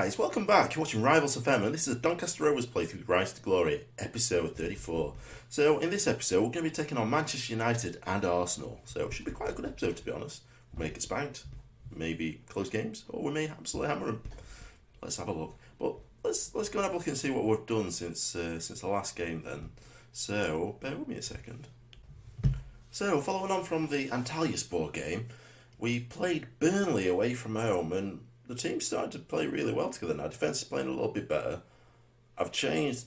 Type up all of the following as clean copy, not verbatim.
guys, welcome back. You're watching Rivals FM, and this is a Doncaster Rovers playthrough Rise to Glory, episode 34. So, in this episode, we're going to be taking on Manchester United and Arsenal. So, it should be quite a good episode, to be honest. We'll make it spanked, maybe close games, or we may absolutely hammer them. Let's have a look. But let's go and have a look and see what we've done since the last game then. So, bear with me a second. So, following on from the Antalyaspor game, we played Burnley away from home, and the team started to play really well together now. Defence is playing a little bit better. I've changed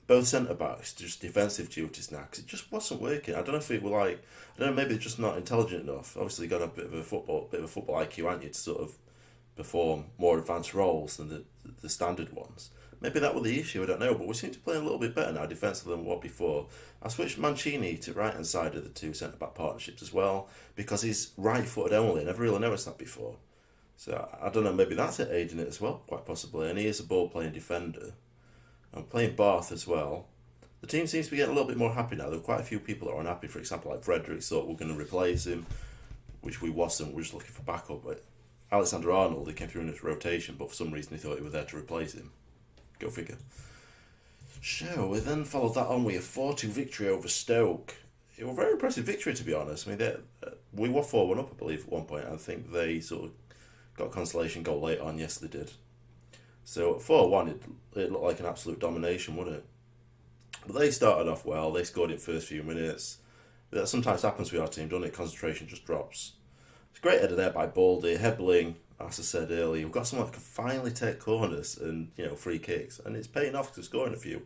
both centre-backs to just defensive duties now because it just wasn't working. I don't know if it were maybe they're just not intelligent enough. Obviously, you've got a bit of a football IQ, aren't you, to sort of perform more advanced roles than the standard ones. Maybe that was the issue, I don't know, but we seem to play a little bit better now defensively than we were before. I switched Mancini to right-hand side of the two centre-back partnerships as well because he's right-footed only. I never really noticed that before. So, I don't know, maybe that's it aiding it as well, quite possibly. And he is a ball-playing defender. I'm playing Bath as well. The team seems to be getting a little bit more happy now. There are quite a few people that are unhappy. For example, like Frederick thought we're going to replace him, which we wasn't. We're just looking for backup. But Alexander-Arnold, he came through in his rotation, but for some reason he thought he was there to replace him. Go figure. So, we then followed that on with a 4-2 victory over Stoke. It was a very impressive victory, to be honest. I mean, we were 4-1 up, I believe, at one point. I think they sort of got a consolation goal late on. Yes, they did. So at 4-1, it looked like an absolute domination, wouldn't it? But they started off well. They scored in the first few minutes. That sometimes happens with our team, doesn't it? Concentration just drops. It's a great header there by Baldy. Hebling, as I said earlier, we've got someone that can finally take corners and free kicks. And it's paying off because scoring a few.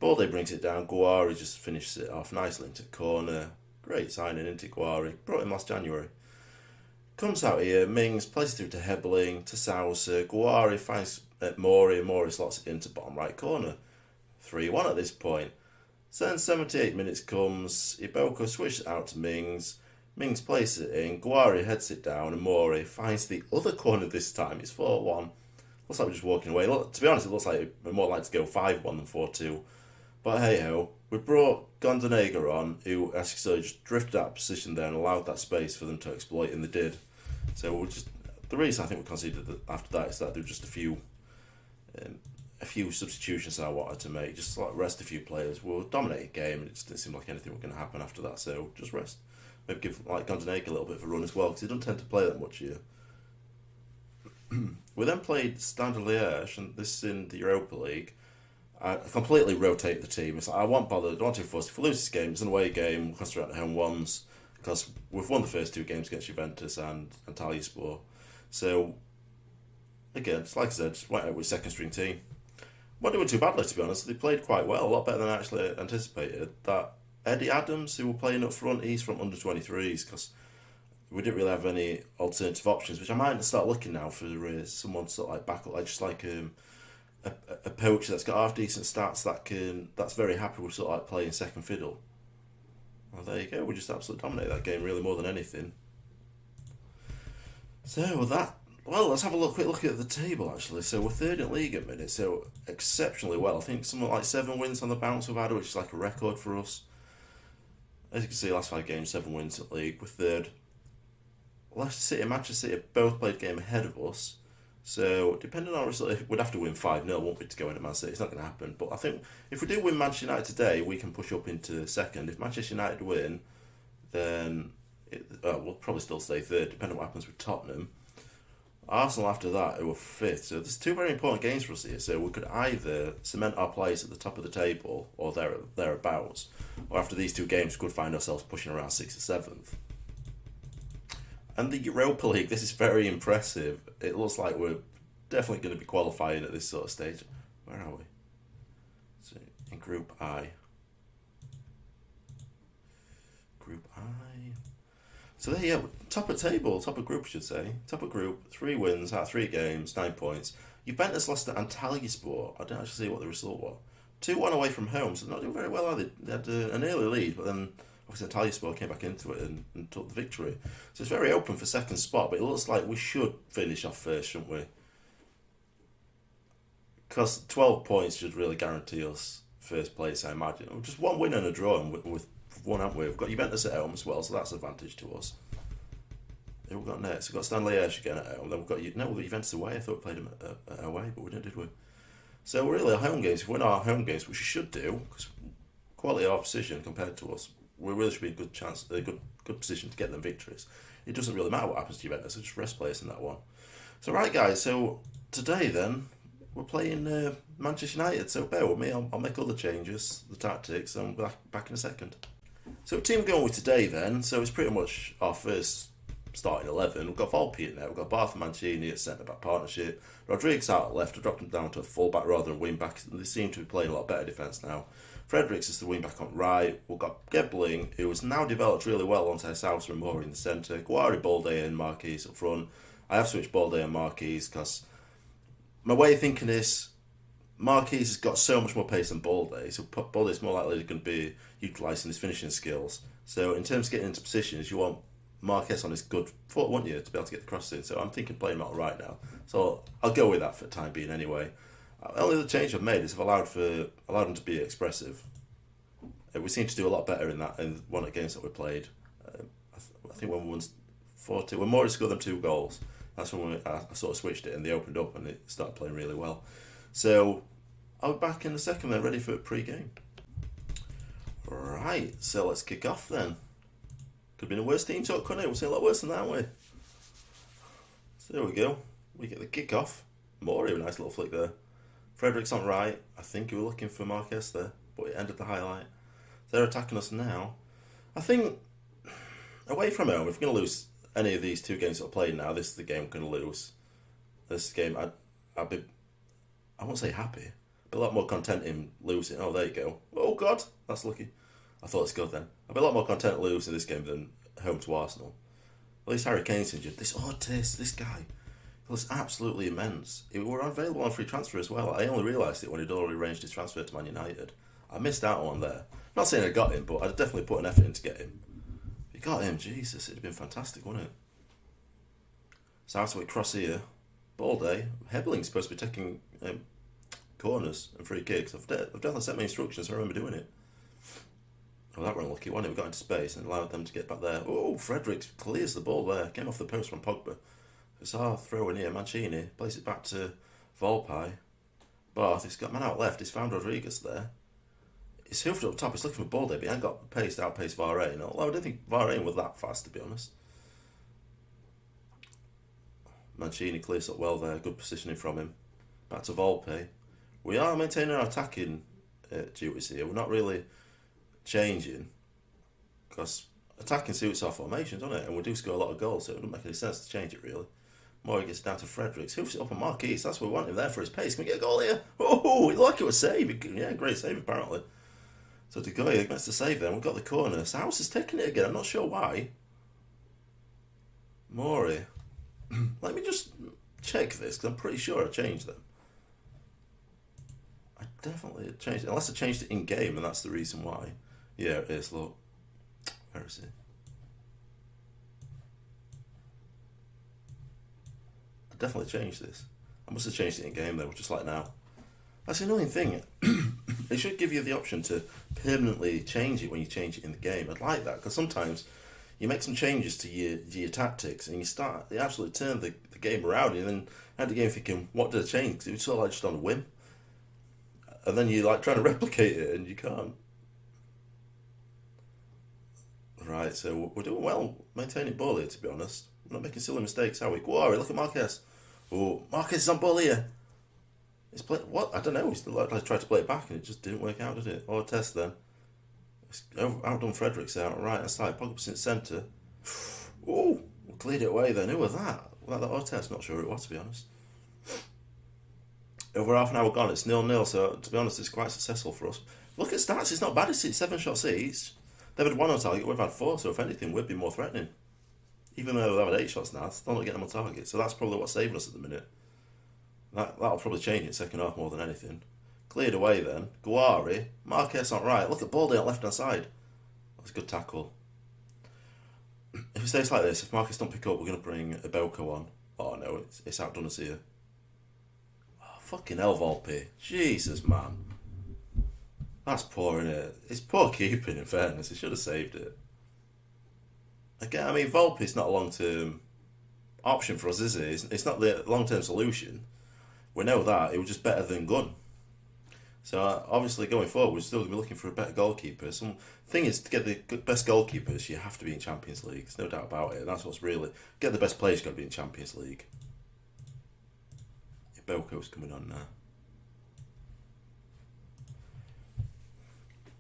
Baldy brings it down. Guari just finishes it off. Nicely into corner. Great signing into Guari. Brought him last January. Comes out here, Mings plays it through to Hebling, to Sousa, Guari finds Mori slots it into bottom right corner. 3-1 at this point. Then 78 minutes comes, Iboko switches it out to Mings places it in, Guari heads it down, and Mori finds the other corner this time. It's 4-1. Looks like we're just walking away. To be honest, it looks like we're more likely to go 5-1 than 4-2. But hey ho, we brought Gondonega on, who actually just drifted out of position there and allowed that space for them to exploit, and they did. So the reason I think we conceded after that is that there were just a few substitutions that I wanted to make, just like rest a few players. We'll dominate the game, and it just didn't seem like anything was going to happen after that. So just rest, maybe give like Gondonega a little bit of a run as well because he doesn't tend to play that much here. We then played Standard Liège, and this is in the Europa League. I completely rotate the team. It's like, I won't bother. I don't want to force. If we lose this game, it's an away game. We'll concentrate on the home ones because we've won the first two games against Juventus and Antalyaspor. So, again, it's like I said, just went out with second string team. Not doing too badly, to be honest. They played quite well, a lot better than I actually anticipated. That Eddie Adams, who were playing up front, he's from under 23s because we didn't really have any alternative options, which I might start looking now for someone sort of like backup, like just like a poacher that's got half decent stats that's very happy with sort of like playing second fiddle. Well, there you go. We just absolutely dominated that game, really, more than anything. So let's have a quick look at the table, actually. So we're third in league at minute, so exceptionally well. I think something like 7 wins on the bounce we've had, which is like a record for us. As you can see, last 5 games, 7 wins at league. We're third. Leicester City and Manchester City both played a game ahead of us. So, depending on result, we'd have to win 5-0, won't we, to go into Man City? It's not going to happen. But I think if we do win Manchester United today, we can push up into second. If Manchester United win, then we'll probably still stay third, depending on what happens with Tottenham. Arsenal after that, who are fifth. So, there's 2 very important games for us here. So, we could either cement our place at the top of the table or thereabouts, or after these 2 games, we could find ourselves pushing around 6th or 7th. And the Europa League, this is very impressive. It looks like we're definitely going to be qualifying at this sort of stage. Where are we? So in Group I. Group I. So there you go. Top of table, top of group, I should say. Top of group, 3 wins out of 3 games, 9 points. Juventus lost to Antalyaspor. I don't actually see what the result was. 2-1 away from home, so they're not doing very well, are they? They had an early lead, but then obviously Antalyaspor came back into it and took the victory. So it's very open for second spot, but it looks like we should finish off first, shouldn't we? Because 12 points should really guarantee us first place, I imagine. Just 1 win and a draw, and with 1, haven't we? We've got Juventus at home as well, so that's an advantage to us. Who we got next? We've got Stanley Ash again at home. Then we've got Juventus away. I thought we played them away, but we didn't, did we? So really, our home games, if we win our home games, which we should do, because quality of our position compared to us, we really should be in a good position to get them victories. It doesn't really matter what happens to Juventus, it's just rest players in that one. So right guys, so today then, we're playing Manchester United, so bear with me, I'll make all the changes, the tactics, and we'll be back in a second. So the team we're going with today then, so it's pretty much our first starting 11. We've got Volpe in there, we've got Barth and Mancini at centre-back partnership, Rodriguez out at left, I've dropped him down to a full-back rather than wing-back, they seem to be playing a lot better defence now. Fredericks is the wing-back on right, we've got Gebling, who has now developed really well onto Sousa and Moore in the centre, Guari, Balde and Marquise up front. I have switched Balde and Marquise because my way of thinking is Marquise has got so much more pace than Balde, so Balde is more likely going to be utilising his finishing skills. So in terms of getting into positions, you want Marquez on his good foot, won't you, to be able to get the cross in. So I'm thinking playing him out right now. So I'll go with that for the time being anyway. The only other change I've made is I've allowed him to be expressive. We seem to do a lot better in one of the games that we played. I think when we won 4-2, when Morris scored them 2 goals, that's when I sort of switched it and they opened up and it started playing really well. So I'll be back in a second then, ready for pre-game. Right, so let's kick off then. Could have been a worse team talk, couldn't it? We'll say a lot worse than that, aren't we? So there we go. We get the kick-off. Mori, a nice little flick there. Fredericks on right. I think we were looking for Marquez there, but it ended the highlight. They're attacking us now. I think, away from home, if we're going to lose any of these 2 games that we're playing now, this is the game we're going to lose. This game, I'd be, I won't say happy, but a lot more content in losing. Oh, there you go. Oh, God, that's lucky. I thought it's good then. I'd be a lot more content losing this game than home to Arsenal. At least Harry Kane's injured. This autist, this guy, he was absolutely immense. He were available on free transfer as well. I only realised it when he'd already arranged his transfer to Man United. I missed out on there. Not saying I got him, but I'd definitely put an effort in to get him. If you got him, Jesus, it'd have been fantastic, wouldn't it? Southwick cross here. Balde. Hebling's supposed to be taking corners and free kicks. I've definitely sent me instructions, so I remember doing it. Oh, that were unlucky, wasn't it? We got into space and allowed them to get back there. Oh, Fredericks clears the ball there. Came off the post from Pogba. Bizarre throw in here. Mancini plays it back to Volpe. Barth, he's got man out left. He's found Rodriguez there. He's hoofed up top. He's looking for Balde, but he ain't got pace to outpace Varane. Although I don't think Varane was that fast, to be honest. Mancini clears up well there. Good positioning from him. Back to Volpe. We are maintaining our attacking duties here. We're not really changing, because attacking suits our formation, doesn't it? And we do score a lot of goals, so it doesn't make any sense to change it really. Mori gets down to Fredericks, hoofs it up on Marquise. That's what we want him there for his pace. Can we get a goal here? Oh, like it was save. Yeah, great save apparently. So De Gea gets the save then. We've got the corner. South is taking it again. I'm not sure why. Mori. Let me just check this, because I'm pretty sure I changed them. I definitely changed it, unless I changed it in game, and that's the reason why. Yeah, it is, look. Where is it? I definitely changed this. I must have changed it in game though, just like now. That's the annoying thing. It should give you the option to permanently change it when you change it in the game. I'd like that, because sometimes you make some changes to your tactics and you absolutely turn the game around, and then end the game thinking, what did I change? Because it was sort of like just on a whim. And then you like trying to replicate it and you can't. Right, so we're doing well maintaining ball here, to be honest. We're not making silly mistakes, are we? Guari, look at Marquez. Oh, Marquez is on ball here. He's played, what? I don't know. He's tried to play it back and it just didn't work out, did it? Or test then. It's outdone Fredericks out right hand side. Pogba's in centre. Oh, we cleared it away then. Who was that? Well, that Ortez, not sure who it was, to be honest. Over half an hour gone, it's 0-0, so to be honest, it's quite successful for us. Look at stats, it's not bad, is it? 7 shots each. They've had 1 on target, we've had 4, so if anything, we'd be more threatening. Even though they've had 8 shots now, still not getting them on target, so that's probably what's saving us at the minute. That'll probably change it second half more than anything. Cleared away then. Guari, Marquez on right, look at Balde on left hand side. That's a good tackle. If it stays like this, if Marquez don't pick up, we're going to bring Ibelko on. Oh no, it's outdone us here. Fucking hell, Volpe. Jesus, man. That's poor, innit? It's poor keeping, in fairness. He should have saved it. Again, I mean, Volpe's not a long-term option for us, is it? It's not the long-term solution. We know that. It was just better than Gunn. So obviously going forward, we're still going to be looking for a better goalkeeper. Some thing is, to get the best goalkeepers, you have to be in Champions League. There's no doubt about it. And that's what's really get the best players. Got to be in Champions League. Iboko's coming on now,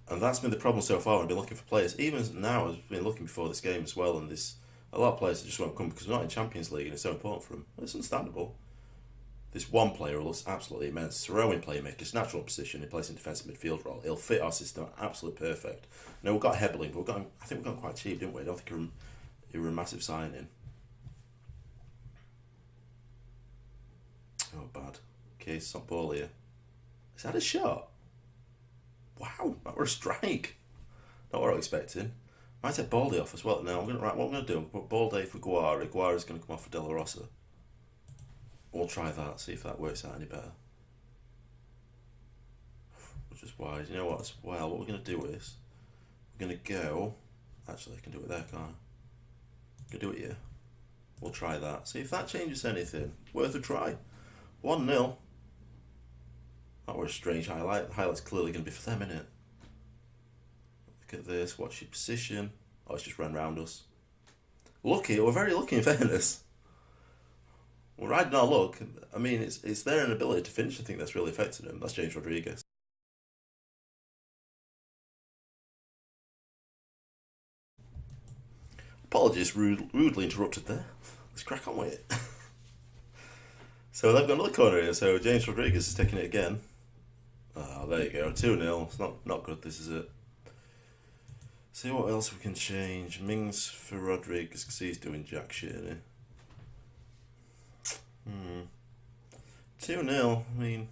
and that's been the problem so far. I've been looking for players. Even now, I've been looking before this game as well. And there's a lot of players that just won't come because we're not in Champions League, and it's so important for them. It's understandable. This one player looks absolutely immense. Throwing playmaker, his natural position, he plays in defensive midfield role. He'll fit our system absolutely perfect. Now we've got Hebbeling, but I think we got him quite cheap, didn't we? I don't think he were a massive signing. Oh, bad. Okay, it's not ball here. Is that a shot? Wow, that were a strike. Not what I was expecting. Might take Baldy off as well. Now what I'm gonna do, put Baldy for Guara. Guara's gonna come off for De La Rosa. We'll try that, see if that works out any better. Which is wide. You know what, as well, what we're going to do is, we're going to go, actually I can do it there, can't I? I can do it here. We'll try that, see if that changes anything. Worth a try. 1-0. That was a strange highlight. The highlight's clearly going to be for them, innit? Look at this, watch your position. Oh, it's just run round us. Lucky, we're very lucky in fairness. We're riding our luck. I mean, it's their inability to finish, I think, that's really affected him. That's James Rodriguez. Apologies, rudely interrupted there. Let's crack on with it. So they've got another corner here, so James Rodriguez is taking it again. Oh, there you go, 2-0. It's not good, this is it. See what else we can change. Mings for Rodriguez, because he's doing jack shit, isn't he? 2-0, I mean,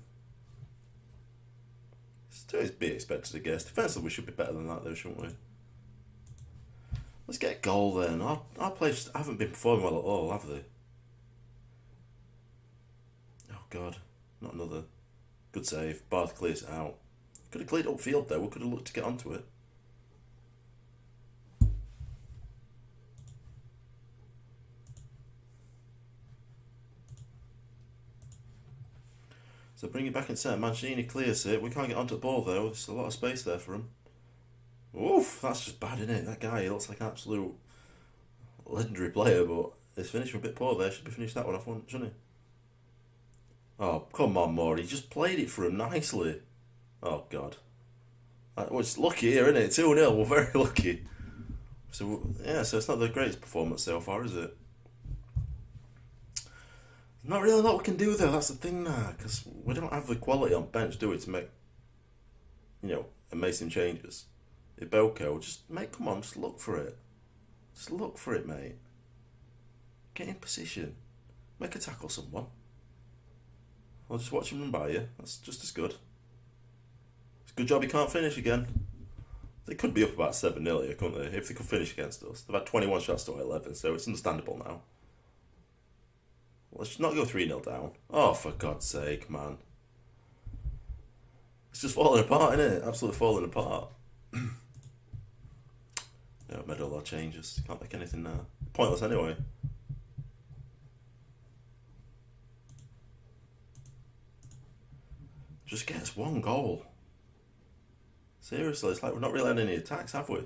it's to be expected, I guess. Defensively, we should be better than that, though, shouldn't we? Let's get a goal then. Our players haven't been performing well at all, have they? Oh, God. Not another. Good save. Barth clears it out. Could have cleared upfield, though. We could have looked to get onto it. So bring it back in centre. Mancini clears it. We can't get onto the ball though. There's a lot of space there for him. Oof, that's just bad, isn't it? That guy, he looks like an absolute legendary player, but his finish was a bit poor there. Should be finished that one off, shouldn't he? Oh, come on, Maury. He just played it for him nicely. Oh, God. Well, it's lucky here, isn't it? 2-0. We're very lucky. So, yeah, so it's not the greatest performance so far, is it? Not really a lot we can do though, that's the thing now, because we don't have the quality on bench, do we, to make, amazing changes. Iboko, come on, just look for it. Just look for it, mate. Get in position. Make a tackle someone. I'll just watch him run by you, that's just as good. It's a good job he can't finish again. They could be up about 7-0 here, couldn't they, if they could finish against us. They've had 21 shots to 11, so it's understandable now. Let's not go 3-0 down. Oh, for God's sake, man. It's just falling apart, isn't it? Absolutely falling apart. I've made all our changes. Can't make anything now. Pointless anyway. Just get us one goal. Seriously, it's like we've not really had any attacks, have we?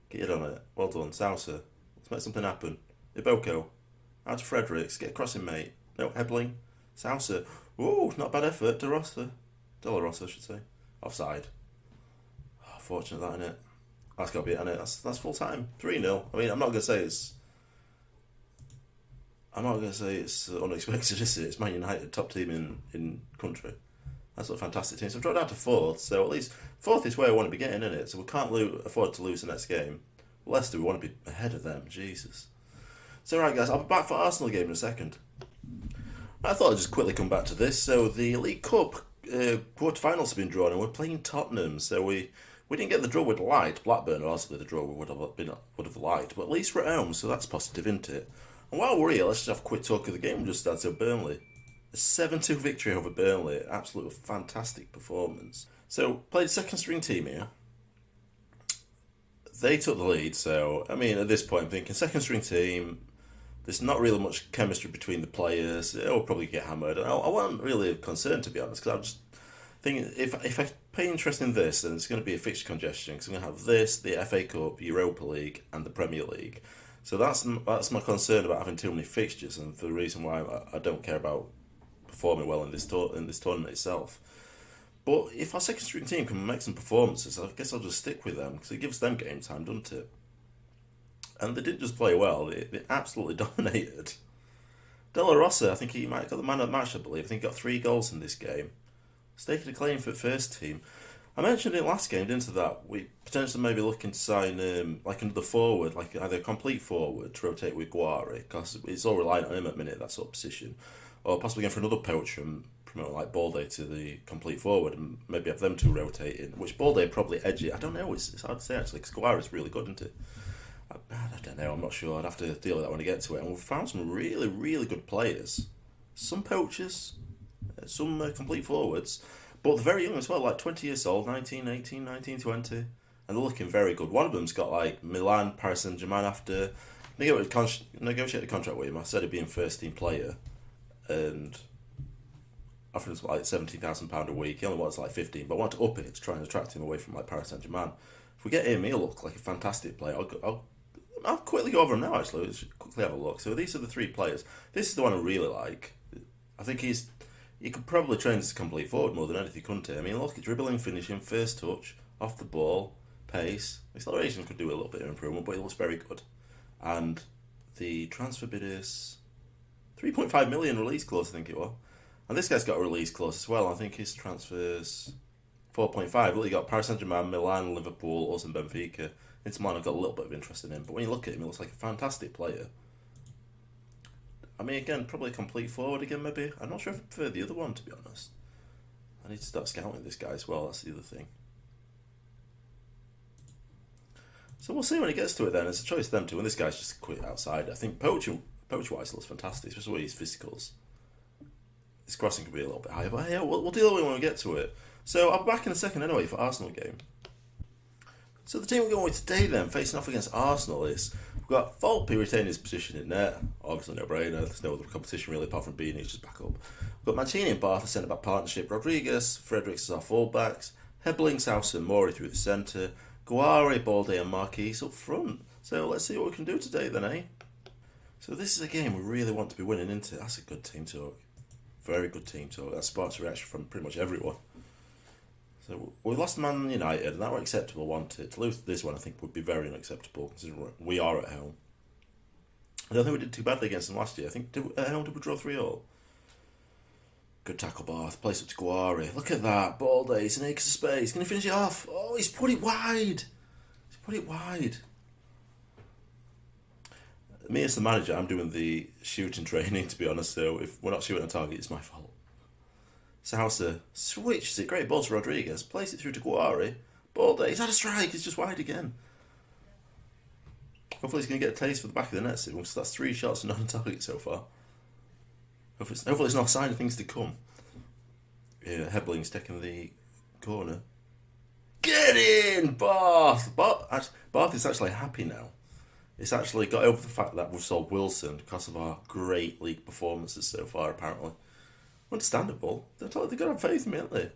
Get it on it. Well done, Sousa. Let's make something happen. Iboko. Out to Fredericks. Get across him, mate. No, Hebbeling. Sousa. Ooh, not bad effort. De La Rosa, I should say. Offside. Oh, fortunate that, innit? That's got to be it, innit? That's full time. 3-0. I mean, I'm not going to say it's unexpected, is it? It's Man United, top team in country. That's a fantastic team. So we've dropped down to 4th, so at least 4th is where I want to be getting, innit? So we can't afford to lose the next game. Leicester, we want to be ahead of them. Jesus. So right guys, I'll be back for Arsenal game in a second. I thought I'd just quickly come back to this. So the League Cup quarter-finals have been drawn and we're playing Tottenham. So we didn't get the draw we'd liked. Blackburn, obviously the draw we would have liked. But at least we're at home, so that's positive, isn't it? And while we're here, let's just have a quick talk of the game we just had. So Burnley. A 7-2 victory over Burnley. Absolutely fantastic performance. So played second string team here. They took the lead, so I mean at this point I'm thinking second string team, There's not really much chemistry between the players. It'll probably get hammered. I wasn't really concerned, to be honest, because I just think if I pay interest in this, then it's going to be a fixture congestion, because I'm going to have this, the FA Cup, Europa League, and the Premier League. So that's my concern about having too many fixtures, and the reason why I don't care about performing well in this tournament itself. But if our second string team can make some performances, I guess I'll just stick with them, because it gives them game time, doesn't it? And they didn't just play well; they absolutely dominated. De La Rosa, I think he might have got the man of the match. I believe. I think he got 3 goals in this game. Staking a claim for the first team. I mentioned it last game, didn't I, that we potentially maybe looking to sign like another forward, like either a complete forward to rotate with Guari, because it's all reliant on him at the minute, that sort of position, or possibly going for another poacher and promote like Balde to the complete forward and maybe have them two rotating, which Balde probably edge it. I don't know, it's hard to say actually, because Guari's really good, isn't it? I don't know, I'm not sure. I'd have to deal with that when I get to it. And we've found some really, really good players. Some poachers, some complete forwards, but they're very young as well, like 20 years old, 19, 18, 19, 20. And they're looking very good. One of them's got like Milan, Paris Saint-Germain after negotiated a contract with him. I said he'd be a first team player. And offered him like £17,000 a week. He only wants like 15, but I want to up it to try and attract him away from like Paris Saint-Germain. If we get him, he'll look like a fantastic player. I'll quickly go over him now, actually. Let's quickly have a look. So these are the 3 players. This is the one I really like. I think he could probably train as a complete forward more than anything, couldn't he? I mean, look, dribbling, finishing, first touch, off the ball, pace. Acceleration could do a little bit of improvement, but he looks very good. And the transfer bid is 3.5 million release clause, I think it was. And this guy's got a release clause as well. I think his transfer's 4.5. Look, you got Paris Saint-Germain, Milan, Liverpool, us and Benfica. Inter Milan, I've got a little bit of interest in him, but when you look at him, he looks like a fantastic player. I mean, again, probably a complete forward again, maybe. I'm not sure if I prefer the other one, to be honest. I need to start scouting this guy as well, that's the other thing. So we'll see when it gets to it then. It's a choice of them two, and this guy's just a quick outsider. I think poacher-wise looks fantastic, especially with his physicals. His crossing could be a little bit higher, but yeah, we'll deal with it when we get to it. So I'll be back in a second anyway for Arsenal game. So the team we're going with today then, facing off against Arsenal, is we've got Volpe retaining his position in net. Obviously no brainer, there's no other competition really apart from being he's just back up. We've got Mancini and Barth, centre back partnership, Rodriguez, Fredericks as our full-backs, Hebling, Sousa and Mori through the centre, Guare, Balde and Marquis up front. So let's see what we can do today then, eh? So this is a game we really want to be winning into. That's a good team talk. Very good team talk. That sparks a reaction from pretty much everyone. So we lost Man United, and that was acceptable, wasn't it? To lose this one, I think, would be very unacceptable, considering we are at home. I don't think we did too badly against them last year. I think at home did we draw 3-3? Good tackle, Barth. Place up to Guari. Look at that. Balde. It's an acre of space. Can he finish it off? Oh, he's put it wide. He's put it wide. Me as the manager, I'm doing the shooting training, to be honest, so if we're not shooting a target, it's my fault. Sousa switches it. Great ball to Rodriguez. Plays it through to Guari. Balde. He's had a strike. He's just wide again. Hopefully he's going to get a taste for the back of the net soon, because that's 3 shots and not a target so far. Hopefully it's not a sign of things to come. Yeah, Hebling's taking the corner. Get in, Barth! Barth is actually happy now. It's actually got over the fact that we've sold Wilson because of our great league performances so far, apparently. Understandable. They've got to have faith in me, haven't they?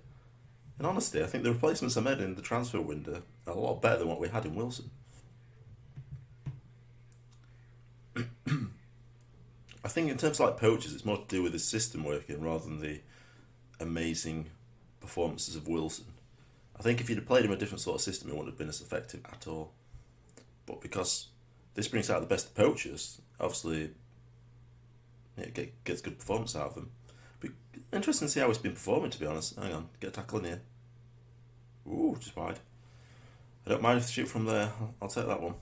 In honesty, I think the replacements I made in the transfer window are a lot better than what we had in Wilson. I think in terms of like poachers, it's more to do with the system working rather than the amazing performances of Wilson. I think if you'd have played him a different sort of system, it wouldn't have been as effective at all. But because this brings out the best of poachers, obviously it gets good performance out of them. But interesting to see how he's been performing, to be honest. Hang on, get a tackle in here. Ooh, just wide. I don't mind if they shoot from there. I'll take that one.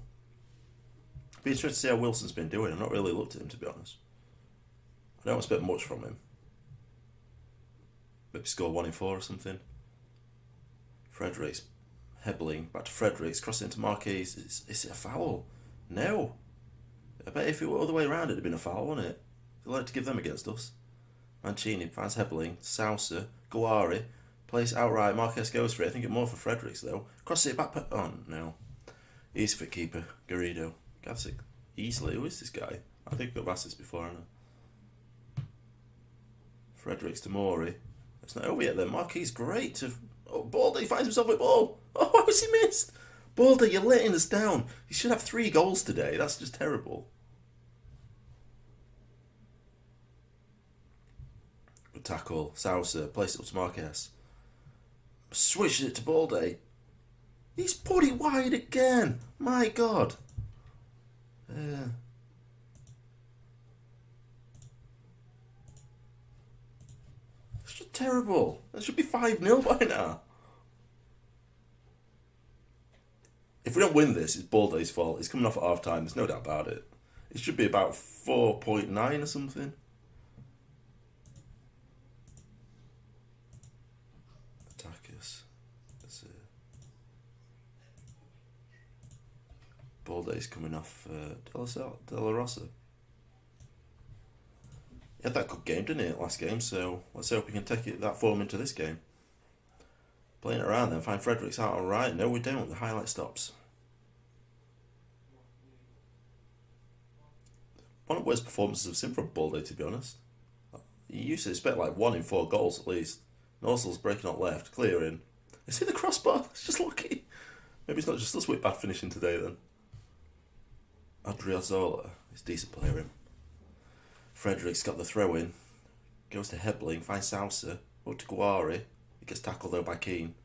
Be interesting to see how Wilson's been doing. I've not really looked at him, to be honest. I don't expect much from him. Maybe score 1 in 4 or something. Fredericks, Hebling, back to Fredericks, crossing into Marquis. Is it a foul? No. I bet if it were the other way around, it'd have been a foul, wouldn't it? They'd like to give them against us. Mancini finds Hebling, Sousa, Guari, plays outright. Marquez goes for it. I think it's more for Fredericks, though. Crosses it back. Oh, no. Easy for keeper. Garrido. Gavsic. Easily. Who is this guy? I think I've asked this before, haven't I? Fredericks to Maury. It's not over yet then. Marquis great to... Oh, Baldy finds himself with ball. Oh, how has he missed? Baldy, you're letting us down. You should have 3 goals today. That's just terrible. Good tackle. Sousa placed it up to Marquez. Switches it to Baldy. He's put it wide again. My God. It's just terrible. That should be 5-0 by now. If we don't win this, it's Baldy's fault. He's coming off at half time. There's no doubt about it. It should be about 4.9 or something. Attackers. That's it. Baldy's coming off De La Rosa. He had that good game, didn't he, last game? So let's hope we can take that form into this game. Playing it around then, find Fredericks out all right. No, we don't. The highlight stops. One of the worst performances I've seen from Baldy, to be honest. You used to expect like 1 in 4 goals at least. Norsel's breaking up left, clearing. Is he the crossbar? It's just lucky. Maybe it's not just us with bad finishing today then. Adriozola is a decent player him. Fredericks got the throw in. Goes to Hebling, finds Sousa. Up to Guari. He gets tackled though by Keane.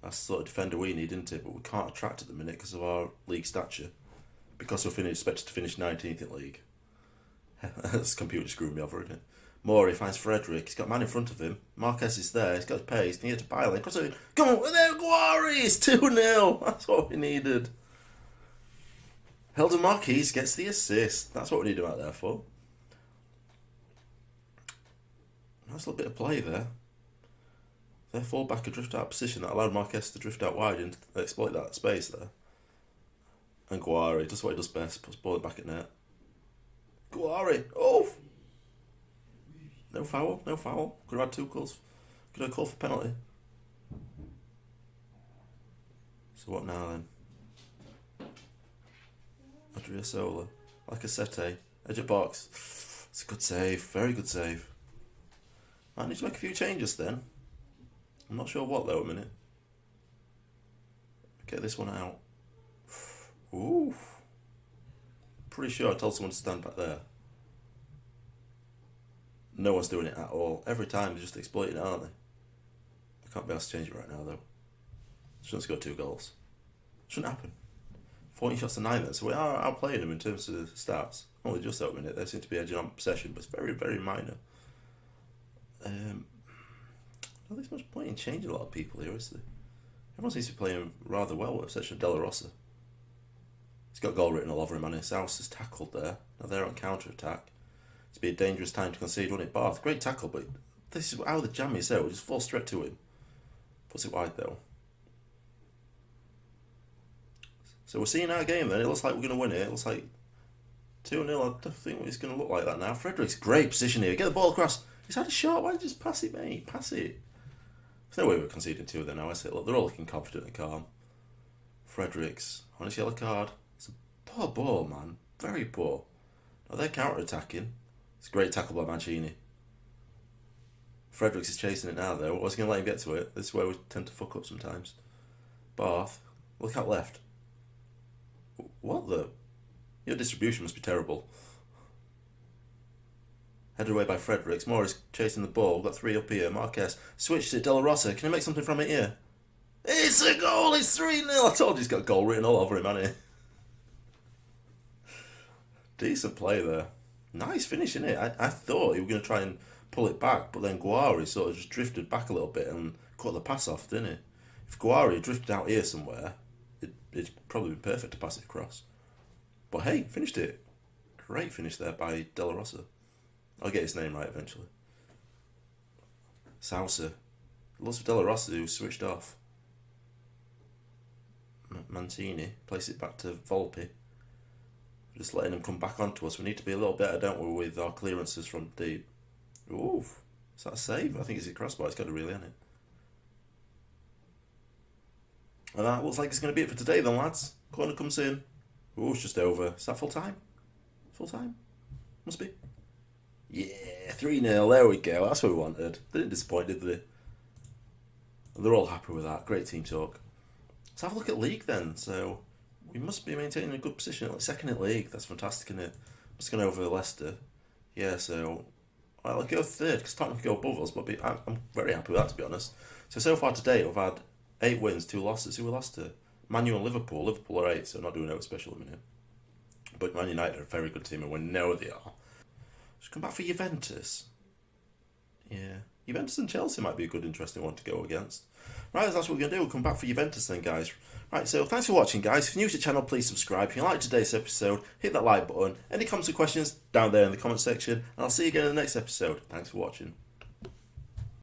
That's the sort of defender we need, isn't it? But we can't attract at the minute because of our league stature. Because we're expected to finish 19th in league. This computer screwed me over, isn't it? Maury finds Frederick. He's got a man in front of him. Marquez is there. He's got his pace. He needs to pile in. Cross it in. Come on, there, Guari! It's 2-0. That's what we needed. Helder Marquez gets the assist. That's what we need him out there for. Nice little bit of play there. Their fullback drift out of position that allowed Marquez to drift out wide and exploit that space there. And Guari does what he does best, puts the ball back at net. Guari! Oh! No foul, no foul. Could have had 2 calls. Could have called for penalty. So what now then? Adriozola. Lacazette. Edge of box. It's a good save. Very good save. I need to make a few changes then. I'm not sure what though a minute. Get this one out. Ooh. Pretty sure I told someone to stand back there. No one's doing it at all. Every time they're just exploiting it, aren't they? I can't be asked to change it right now though. Shouldn't score 2 goals. Shouldn't happen. 14 shots to 9 then, so we are outplaying them in terms of stats. Only just that minute. They seem to be edging on possession, but it's very, very minor. Not this much point in changing a lot of people here, is there? Everyone seems to be playing rather well, with the exception of De La Rosa. He's got goal written all over him, and his house is tackled there. Now they're on counter-attack. It's be a dangerous time to concede, wouldn't it? Bath, great tackle, but this is how the jam is there. We'll just fall straight to him. Puts it wide though. So we're seeing our game then. It looks like we're going to win it. It looks like 2-0. I don't think it's going to look like that now. Fredericks, great position here. Get the ball across. He's had a shot. Why don't you just pass it, mate? Pass it. There's no way we're conceding 2 there now, is it? Look, they're all looking confident and calm. Fredericks, on his yellow card. It's a poor ball, man. Very poor. Now they're counter-attacking. It's a great tackle by Mancini. Fredericks is chasing it now, though. I was going to let him get to it. This is where we tend to fuck up sometimes. Bath, look out left. What the? Your distribution must be terrible. Headed away by Fredericks. Morris chasing the ball. We've got 3 up here. Marquez switched to De La Rosa. Can he make something from it here? It's a goal! It's 3-0! I told you he's got goal written all over him, hasn't he? Decent play there. Nice finish, innit? I thought he was going to try and pull it back, but then Guari sort of just drifted back a little bit and cut the pass off, didn't he? If Guari drifted out here somewhere, it'd probably been perfect to pass it across. But hey, finished it. Great finish there by De La Rosa. I'll get his name right eventually. Sousa. Lots of De La Rosa who switched off. Mancini placed it back to Volpe. Just letting him come back onto us. We need to be a little better, don't we, with our clearances from deep. Oof. Is that a save? I think it's a crossbar. It's got to really on it. And that looks like it's going to be it for today then, lads. Corner comes in. Ooh, it's just over. Is that full time? Full time? Must be. Yeah, 3-0, there we go. That's what we wanted. They didn't disappoint, did they? They're all happy with that. Great team talk. Let's have a look at league then. So we must be maintaining a good position. Like second in league. That's fantastic, isn't it? Just going over Leicester. Yeah, so I'll go third because Tottenham can go above us. But I'm very happy with that, to be honest. So far today we've had 8 wins, 2 losses. Who we lost to? Man U and Liverpool. Liverpool are 8, so not doing no special at the minute. But Man United are a very good team, and we know they are. Just come back for Juventus. Yeah. Juventus and Chelsea might be a good, interesting one to go against. Right, that's what we're going to do. We'll come back for Juventus then, guys. Right, so thanks for watching, guys. If you're new to the channel, please subscribe. If you liked today's episode, hit that like button. Any comments or questions, down there in the comment section. And I'll see you again in the next episode. Thanks for watching.